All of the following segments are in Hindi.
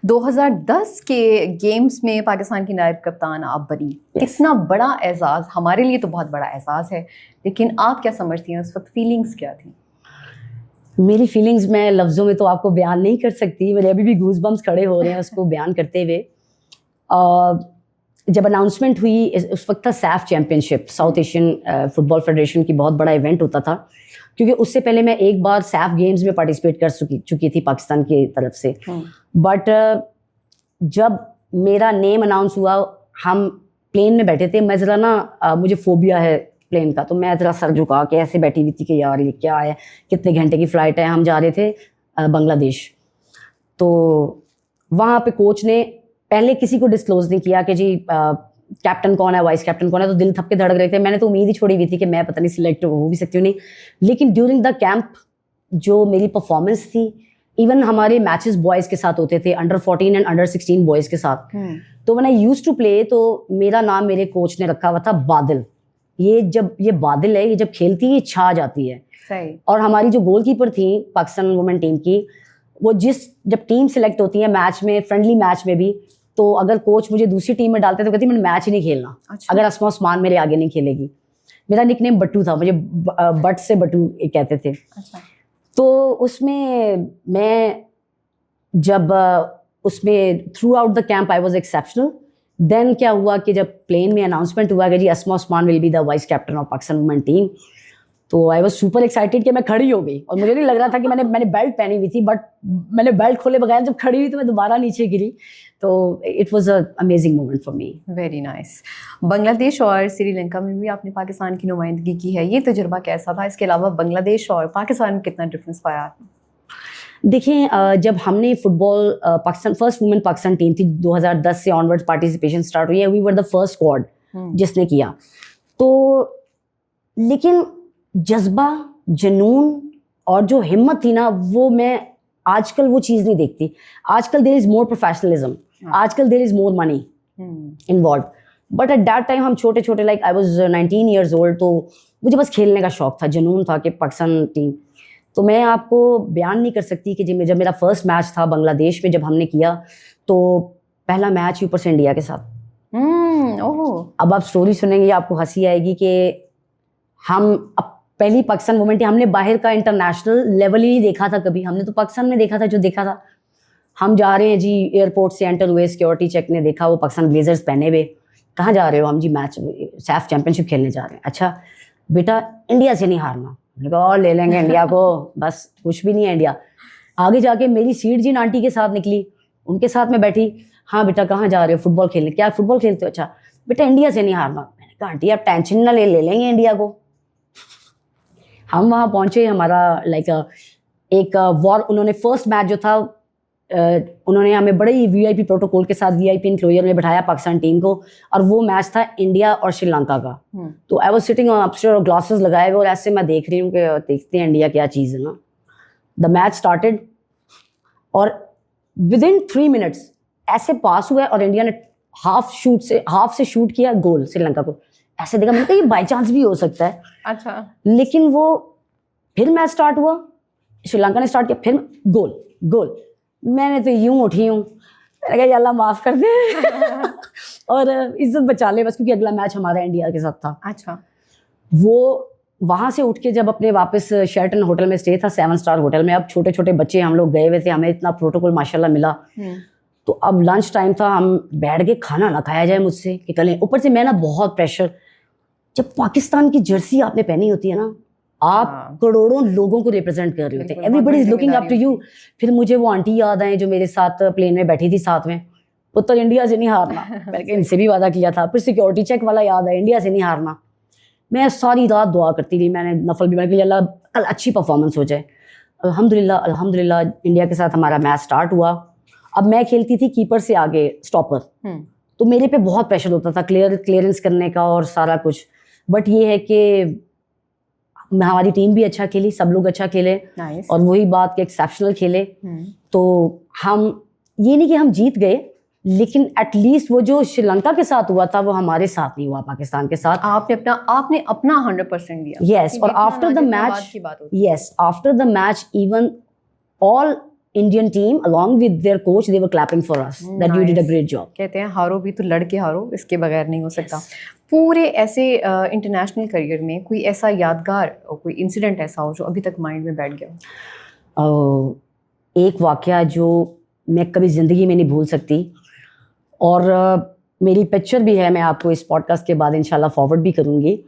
2010 के गेम्स में पाकिस्तान की नायब कप्तान आप बनी, कितना बड़ा एजाज़, हमारे लिए तो बहुत बड़ा एजाज़ है, लेकिन आप क्या समझती हैं, उस वक्त फीलिंग्स क्या थी? मेरी फीलिंग्स मैं लफ्ज़ों में तो आपको बयान नहीं कर सकती। मेरे अभी भी गूज़ बम्स खड़े हो रहे हैं उसको बयान करते हुए। जब अनाउंसमेंट हुई, उस वक्त था Saif championship, south Asian football federation की बहुत बड़ा इवेंट होता था, क्योंकि उससे पहले मैं एक बार सैफ गेम्स में पार्टिसिपेट कर चुकी थी पाकिस्तान की तरफ से। बट जब मेरा नेम अनाउंस हुआ, हम प्लेन में बैठे थे, मैं ज़रा ना मुझे फोबिया है प्लेन का, तो मैं ज़रा सर झुका के ऐसे बैठी हुई थी कि यार ये क्या है, कितने घंटे की फ़्लाइट है। हम जा रहे थे बांग्लादेश। तो वहाँ पे कोच ने पहले किसी को डिस्क्लोज़ नहीं किया कि जी कैप्टन कौन है, वाइस कैप्टन कौन है, तो दिल थपके धड़क रहे थे। मैंने तो उम्मीद ही छोड़ी हुई थी कि मैं पता नहीं सिलेक्ट हो भी सकती हूँ नहीं। लेकिन ड्यूरिंग द कैंप जो मेरी परफॉर्मेंस थी, इवन हमारे मैचेस बॉयज़ के साथ होते थे, अंडर 14 एंड अंडर 16 बॉयज़ के साथ। तो when I used to play, तो मेरा नाम मेरे कोच ने रखा हुआ था बादल। ये बादल है, ये जब खेलती है ये छा जाती है। सही। और हमारी जो गोलकीपर थी पाकिस्तान वुमेन टीम की, वो जब टीम सिलेक्ट होती है मैच में, फ्रेंडली मैच में भी, तो अगर कोच मुझे दूसरी टीम में डालते तो कहती मैंने मैच ही नहीं खेलना। अच्छा। अगर अस्मा उस्मान मेरे आगे नहीं खेलेगी। मेरा निकनेम बट्टू था, मुझे बट से बट्टू कहते थे। अच्छा। तो उसमें मैं जब उसमें throughout the camp I was exceptional. Then क्या हुआ कि जब प्लेन में अनाउंसमेंट हुआ कि ji Asma Usman will be the vice captain of Pakistan women team, तो आई वाज सुपर एक्साइटेड कि मैं खड़ी हो गई। और मुझे नहीं लग रहा था कि मैंने बेल्ट पहनी हुई थी, बट मैंने बेल्ट खोले बगैर जब खड़ी हुई तो मैं दोबारा नीचे गिरी। तो it was a amazing moment for me. Very nice. Bangladesh और श्रीलंका में भी आपने पाकिस्तान की नुमाइंदगी की है, ये तजुर्बा कैसा था? इसके अलावा बांग्लादेश और पाकिस्तान में कितना डिफरेंस पाया आपने? देखिए, जब हमने football Pakistan first women Pakistan team थी, 2010 से ऑनवर्ड पार्टिसिपेशन स्टार्ट हुई है, we were the first squad जिसने किया। तो लेकिन जज्बा, जुनून और जो हिम्मत थी ना, वो मैं आजकल वो चीज़ नहीं देखती। आजकल देयर इज़ मोर प्रोफेशनलिज्म, आजकल there is more money involve. But at that time हम छोटे छोटे, like I was 19 years old, तो मुझे बस खेलने का शौक था, जुनून था कि पाकिस्तान टीम। तो मैं आपको बयान नहीं कर सकती कि जब मेरा फर्स्ट मैच था बांग्लादेश में, जब हमने किया, तो पहला मैच ऊपर से इंडिया के साथ। अब आप स्टोरी सुनेंगे आपको हंसी आएगी कि हम अब पहली पाकिस्तान वुमेन टीम, हमने बाहर का इंटरनेशनल लेवल ही नहीं देखा था कभी। हमने तो पाकिस्तान में देखा था जो देखा था। हम जा रहे हैं जी, एयरपोर्ट से एंटर हुए, सिक्योरिटी चेक ने देखा वो पाकिस्तान ब्लेजर्स पहने हुए। कहाँ जा रहे हो? हम जी मैच सैफ चैंपियनशिप खेलने जा रहे हैं। अच्छा बेटा, इंडिया से नहीं हारना। मैंने कहा और ले लेंगे इंडिया को, बस कुछ भी नहीं है इंडिया। आगे जाके मेरी सीट जिन आंटी के साथ निकली, उनके साथ में बैठी। हाँ बेटा कहाँ जा रहे हो? फुटबॉल खेलने। क्या फुटबॉल खेलते हो? अच्छा बेटा इंडिया से नहीं हारना। मैंने कहा आंटी आप टेंशन ना ले लेंगे इंडिया को। हम वहाँ पहुँचे, हमारा एक वॉर, उन्होंने फर्स्ट मैच जो था, उन्होंने हमें बड़े ही वीआईपी प्रोटोकॉल के साथ वीआईपी इंक्लोजर में बैठाया पाकिस्तान टीम को, और वो मैच था इंडिया और श्रीलंका का। तो आई वाज सिटिंग अपस्टेयर और ग्लासेस लगाए हुए, और ऐसे मैं देख रही हूँ कि देखते हैं इंडिया क्या चीज़ है ना। द मैच स्टार्टेड और विदिन 3 मिनट्स ऐसे पास हुआ और इंडिया ने हाफ से शूट किया गोल श्रीलंका को। ऐसे देखा, मैंने कहा ये बाई चांस भी हो सकता है। अच्छा। लेकिन वो फिर मैच स्टार्ट हुआ, श्रीलंका ने स्टार्ट किया, फिर गोल। मैंने तो यूं उठी हूँ, मैंने कहा अल्लाह माफ़ कर दे और इज्जत बचा ले बस, क्योंकि अगला मैच हमारा इंडिया के साथ था। अच्छा। वो वहाँ से उठ के जब अपने वापस शेरटन होटल में स्टे था, 7 स्टार होटल में, अब छोटे छोटे बच्चे हम लोग गए हुए थे, हमें इतना प्रोटोकॉल माशाल्लाह मिला। तो अब लंच टाइम था, हम बैठ के खाना ना खाया जाए मुझसे कि कल। ऊपर से मैं ना बहुत प्रेशर, जब पाकिस्तान की जर्सी आपने पहनी होती है ना, आप करोड़ों लोगों को रिप्रेजेंट कर रहे होते हैं, everybody is looking up to you. फिर मुझे वो आंटी याद आए जो मेरे साथ प्लेन में बैठी थी साथ में, पुत्र इंडिया से नहीं हारना। मैंने इनसे भी वादा किया था। फिर सिक्योरिटी चेक वाला याद है, इंडिया से नहीं हारना। मैं सारी रात दुआ करती रही, मैंने नफल भी, मैंने कहा अल्लाह कल अच्छी परफॉर्मेंस हो जाए। अल्हम्दुलिल्लाह इंडिया के साथ हमारा मैच स्टार्ट हुआ। अब मैं खेलती थी कीपर से आगे, स्टॉपर। तो मेरे पे बहुत प्रेशर होता था क्लियरेंस करने का और सारा कुछ। बट ये है कि हमारी टीम भी अच्छा खेली, सब लोग अच्छा खेले। और वही बात कि एक्सेप्शनल खेले। तो हम ये नहीं कि हम जीत गए, लेकिन एटलीस्ट वो जो श्रीलंका के साथ हुआ था वो हमारे साथ नहीं हुआ, पाकिस्तान के साथ। आपने अपना 100% दिया। यस। और after the match, even all Indian team, along with their coach, they were clapping for us that you did a Nice. great job. कहते हैं हारो भी तो लड़ के हारो, इसके बगैर नहीं हो सकता। पूरे ऐसे इंटरनेशनल करियर में कोई ऐसा यादगार और कोई इंसिडेंट ऐसा हो जो अभी तक माइंड में बैठ गया हो? एक वाकया जो मैं कभी ज़िंदगी में नहीं भूल सकती, और मेरी पिक्चर भी है, मैं आपको इस पॉडकास्ट के बाद इंशाल्लाह फॉरवर्ड भी करूँगी।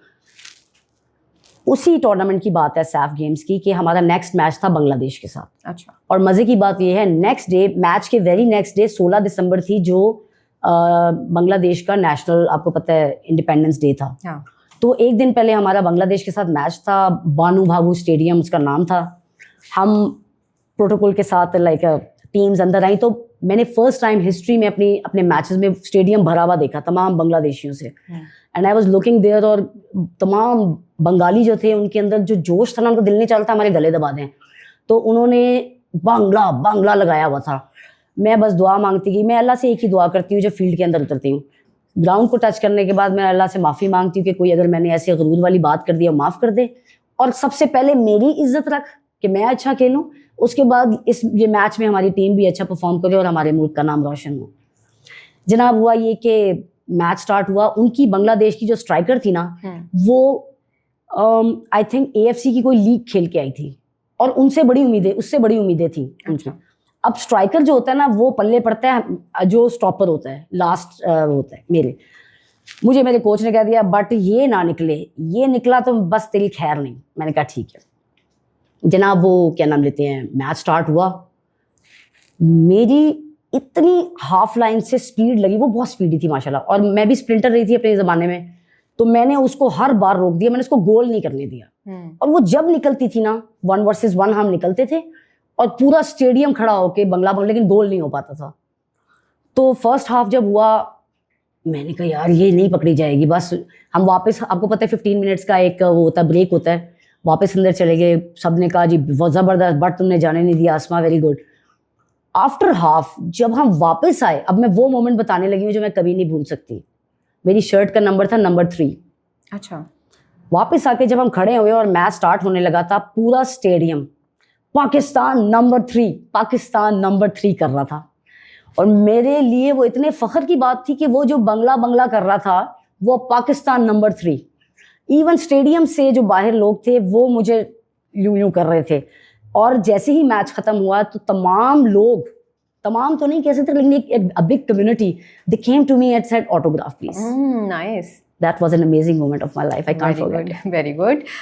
उसी टूर्नामेंट की बात है, सैफ गेम्स की, कि हमारा नेक्स्ट मैच था बांग्लादेश के साथ। अच्छा। और मज़े की बात यह है, नेक्स्ट डे, मैच के वेरी नेक्स्ट डे 16 दिसंबर थी, जो बांग्लादेश का नेशनल, आपको पता है, इंडिपेंडेंस डे था। हाँ। तो एक दिन पहले हमारा बांग्लादेश के साथ मैच था, बानू भागू स्टेडियम उसका नाम था। हम प्रोटोकॉल के साथ लाइक टीम्स अंदर आई, तो मैंने फर्स्ट टाइम हिस्ट्री में अपने मैचेस में स्टेडियम भरा हुआ देखा तमाम बांग्लादेशियों से। And I was looking there, और तमाम बंगाली जो थे उनके अंदर जो जोश था ना, उनका दिल नहीं चाहता हमारे गले दबा दें, तो उन्होंने बांग्ला बांग्ला लगाया हुआ था। मैं बस दुआ मांगती गई, मैं अल्लाह से एक ही दुआ करती हूँ जब फील्ड के अंदर उतरती हूँ, ग्राउंड को टच करने के बाद मैं अल्लाह से माफ़ी मांगती हूँ कि कोई अगर मैंने ऐसे गरूर वाली बात कर दी हो माफ़ कर दे, और सबसे पहले मेरी इज्जत रख कि मैं अच्छा खेलूँ, उसके बाद ये मैच में हमारी टीम भी अच्छा परफॉर्म करे और हमारे मुल्क का नाम रोशन हो। जनाब हुआ ये कि मैच स्टार्ट हुआ, उनकी बांग्लादेश की जो स्ट्राइकर थी ना, वो आई थिंक AFC की कोई लीग खेल के आई थी, और उससे बड़ी उम्मीदें थी उनकी। अब स्ट्राइकर जो होता है ना, वो पल्ले पड़ता है जो स्टॉपर होता है, लास्ट होता है। मुझे मेरे कोच ने कह दिया, बट ये ना निकले, ये निकला तो बस तेरी खैर नहीं। मैंने कहा ठीक है जनाब। वो क्या नाम लेते हैं, मैच स्टार्ट हुआ, मेरी इतनी हाफ लाइन से स्पीड लगी, वो बहुत स्पीडी थी माशाल्लाह, और मैं भी स्प्रिंटर रही थी अपने ज़माने में, तो मैंने उसको हर बार रोक दिया, मैंने उसको गोल नहीं करने दिया। और वो जब निकलती थी ना, 1 वर्सेस 1 हम निकलते थे, और पूरा स्टेडियम खड़ा होके बंगला, लेकिन गोल नहीं हो पाता था। तो फर्स्ट हाफ जब हुआ, मैंने कहा यार ये नहीं पकड़ी जाएगी, बस हम वापस, आपको पता है 15 मिनट्स का एक वो होता है, ब्रेक होता है, वापस अंदर चले गए। सब ने कहा जी बहुत ज़बरदस्त, बट तुमने जाने नहीं दिया आसमा, वेरी गुड। आफ्टर हाफ जब हम वापस आए, अब मैं वो मोमेंट बताने लगी हूँ जो मैं कभी नहीं भूल सकती। मेरी शर्ट का नंबर था नंबर 3। अच्छा। वापस आके जब हम खड़े हुए और मैच स्टार्ट होने लगा था, पूरा stadium Pakistan number 3, Pakistan number 3 कर रहा था। और मेरे लिए वो इतने फ़ख्र की बात थी कि वो जो बंगला बंगला कर रहा था, वो पाकिस्तान नंबर 3। इवन स्टेडियम से जो बाहर लोग थे वो मुझे यूं यूं कर रहे थे। और जैसे ही मैच ख़त्म हुआ तो तमाम लोग, तमाम तो नहीं कह सकते, लेकिन एक big community, they came to me and said autograph please. Nice. That was an amazing moment of my life. I can't forget it. Very good.